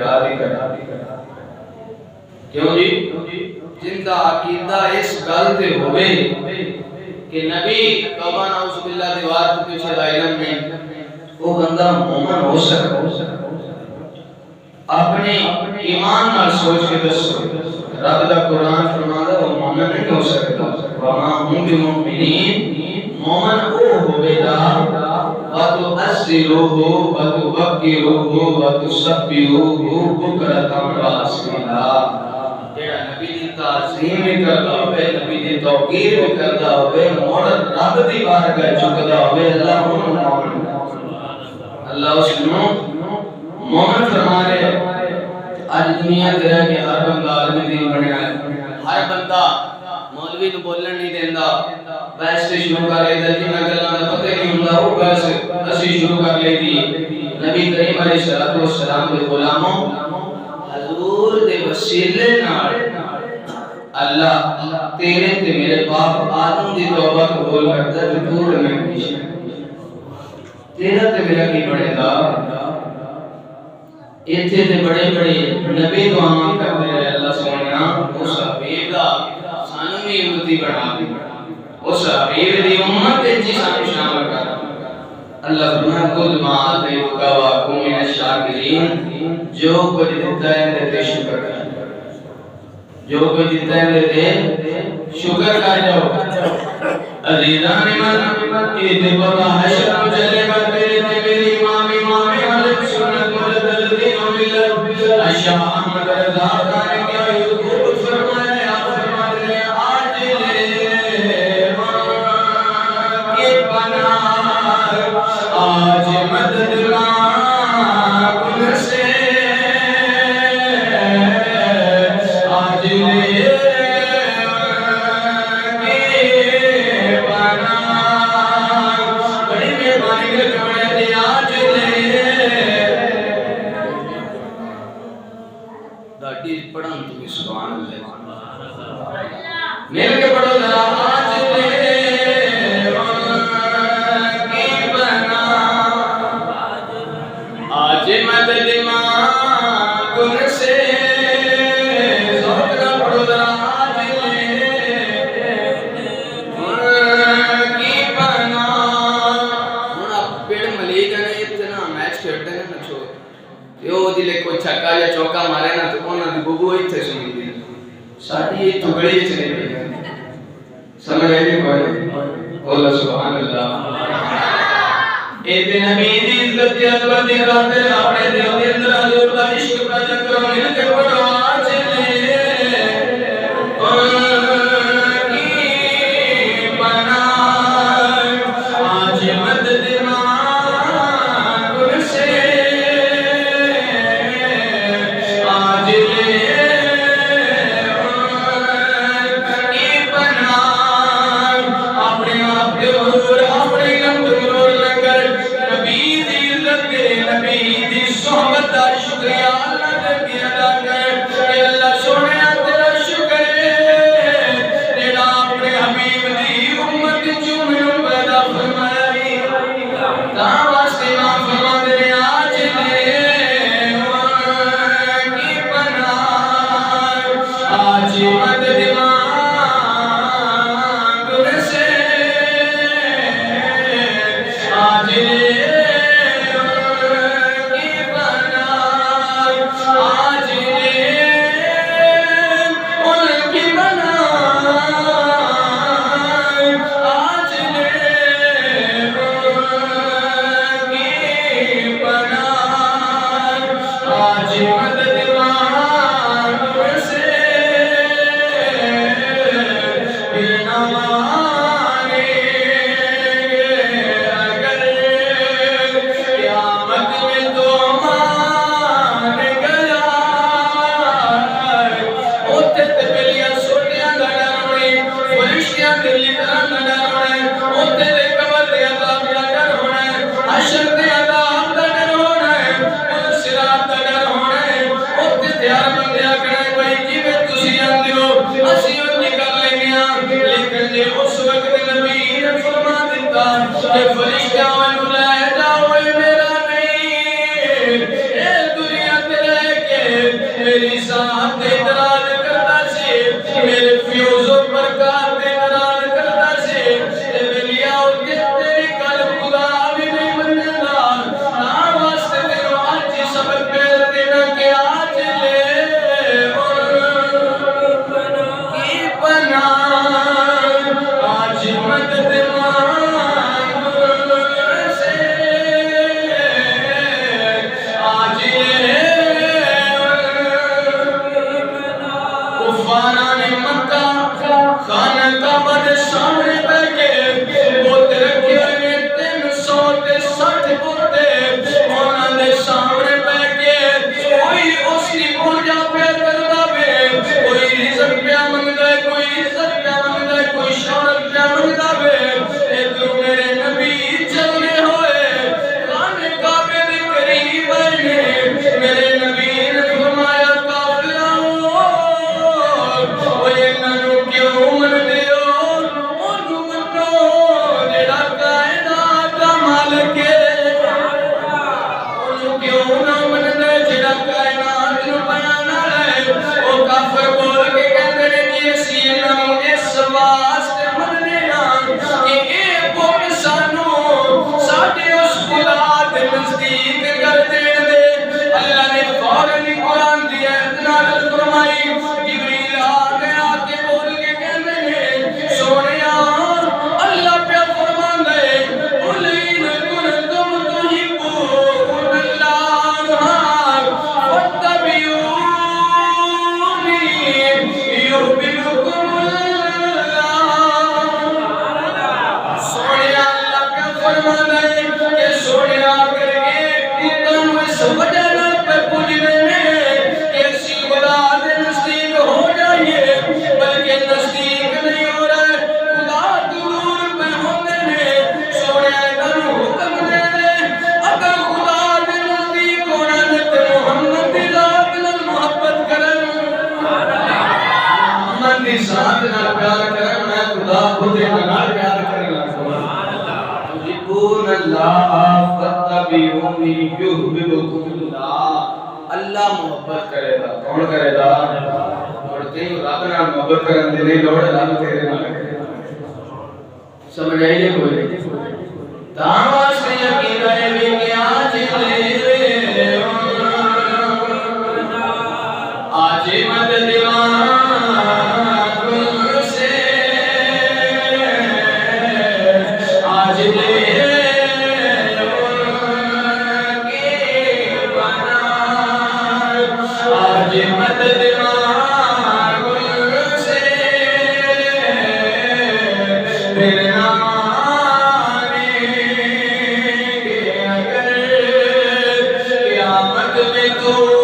کرا دی کیوں جی جن کا عقیدہ اس گل تے ہوئے کہ نبی توبہ نعوذ باللہ دیوار تو پیچھے دا علم نہیں وہ بندہ مومن ہو سکتا اپنے ایمان نال سوچ کے دسو رب دا قرآن فرماتا وہ مومن نہیں ہو سکتا وما ہم بمؤمنین مومن او ہوئے دا وَتُؤَسِّرُوهُ وَتُبَكِّرُوهُ وَتُسَبِّحُوهُ بُكْرَةً وَأَصِيلًا جڑا نبی دی تعظیم بھی کردا ہوئے نبی دی توقیر بھی کردا ہوئے مڑ رب دی بارگاہ جھکدا ہوئے اللہ انہوں مومن اللہ اس نو مومن فرما رہے آج دنیا دے رہ کے ہر بندہ عالم دین بنیا ہے ہر بندہ مولوی نو بولن نہیں دیندا بحث سے شروع کر لیتا جنہاں گلاں دا پتہ نہیں ہوندا وہ بحث اسی شروع کر لیتی نبی کریم علیہ السلام دے غلاموں حضور دے وسیلے نال اللہ تیرے تے میرے باپ آدم دی توبہ قبول کرتا ہے جو دور میں پیچھے تیرا تے میرا کی بڑے گا ایتھے تے بڑے بڑے نبی دعا کرتے رہے اللہ سونیا اس حبیب دا سانو بھی امتی بنا دی اس حبیب دی امت جی سانو شامل کر اللہ فرمایا خود ما آتیتک واکن من الشاکرین جو کچھ دیتا ہے میرے شکر کر جو کچھ دیتا ہے میرے شکر کر جاؤ عزیزان ایمان یہ پتہ حشر چلے گا تیرے تے میری امام علیہ سنت مجدد دین و ملت اشاہ احمد رضا خان کیا یوسف فرمایا یا فرماتے ہیں آج لے ماں کے پناہ آج مدد ماں کن سے آج لے پڑھن تو بھی سبحان اللہ مل کے پڑھو ذرا آج لے کی بنا آج مدد ماں کن سے ذوق نہ پڑھو ذرا آج لے کی بنا ہن پیڑ ملیک نے اتنا میچ کھیلتے ہیں نہ چھوڑ یہ دلے کوئی چھکا یا چوکا مارے نا تو انہاں دی بوبو ایتھے سنی دی ساڈی یہ ٹکڑی چلے گئی سمجھ آئی کوئی بولو سبحان اللہ اے نبی دی عزت دی عظمت دی خاطر اپنے دل دے اندر حضور دا عشق پیدا کرو مل کے پڑھو آج لے کی بنا آج مدد ماں کن سے آج لے کی بنا اپنے آپ کے حضور اپنے علم تمرور نہ کر نبی دی عزت دے نبی دی صحبت دا شکریہ اللہ دے کی ادا کر اے اللہ سونیا تیرا شکر ہے جڑا اپنے حبیب دی امت جو مینوں پیدا فرمایا تا واسطے ماں فرما دے آج لے کی بنا آج مدد ماں کن سے آج لے کی بنا آج لے ان کی بنا آج لے کی بنا آج مدد ماں کن سے بنا مانے اگر قیامت میں تو مان گیا اوتے تے بلیاں سوٹیاں دا ڈر ہونے فرشتیاں دے لکھاں دا ڈر ہونے اوتے تے قبر دے عذاب دا ڈر ہونا حشر دے عذاب دا ڈر ہونا صراط دا ڈر ہونا اوتے تے ہر بندے آکھنا بھائی کیویں تسی آندے ہو اسی اونجی کر لینگے لیکن جے اس وقت نبی نے فرما دیتا کہ فرشتیاں نوں لے جاؤ میرا نہیں اے دنیا تے رہ کے میری ذات اعتراض کرتا سے میرے فیوز و برکات اعتراض کرتا سے میری آؤ کے تیری گل خدا بھی نہیں مننا نام واسطے تیرو آج سبق پیر دینا کہ آج لے کی بنا آج مدد مانگ سے آج لے کفاران مکہ خانہ کعبہ دے سامنے بیٹھے بوتے رکھے ہوئے 360 بوتے انہاں دے سامنے بیٹھے کوئی اس کی پوجا پہ کردا وے کوئی رزق پہ منگدا ہے کوئی عزت پہ منگدا ہے کوئی شہرت پہ منگدا وے ادھر میرے نبی چلے ہوئے خانہ کعبے دے قریب آئے میرے نبی نے فرمایا کافروں ذات نال پیار کرے میں خدا خود نال پیار کرے یحبون اللہ فتبعونی یحببکم اللہ اللہ محبت کرے گا کون کرے گا اور تے رب نال محبت کرن دی نہیں لوڑ رب تیرے نال سمجھ آئی کوئی دعوا سے یقین ہے کہ آج لے آج مدد قیامت میں تو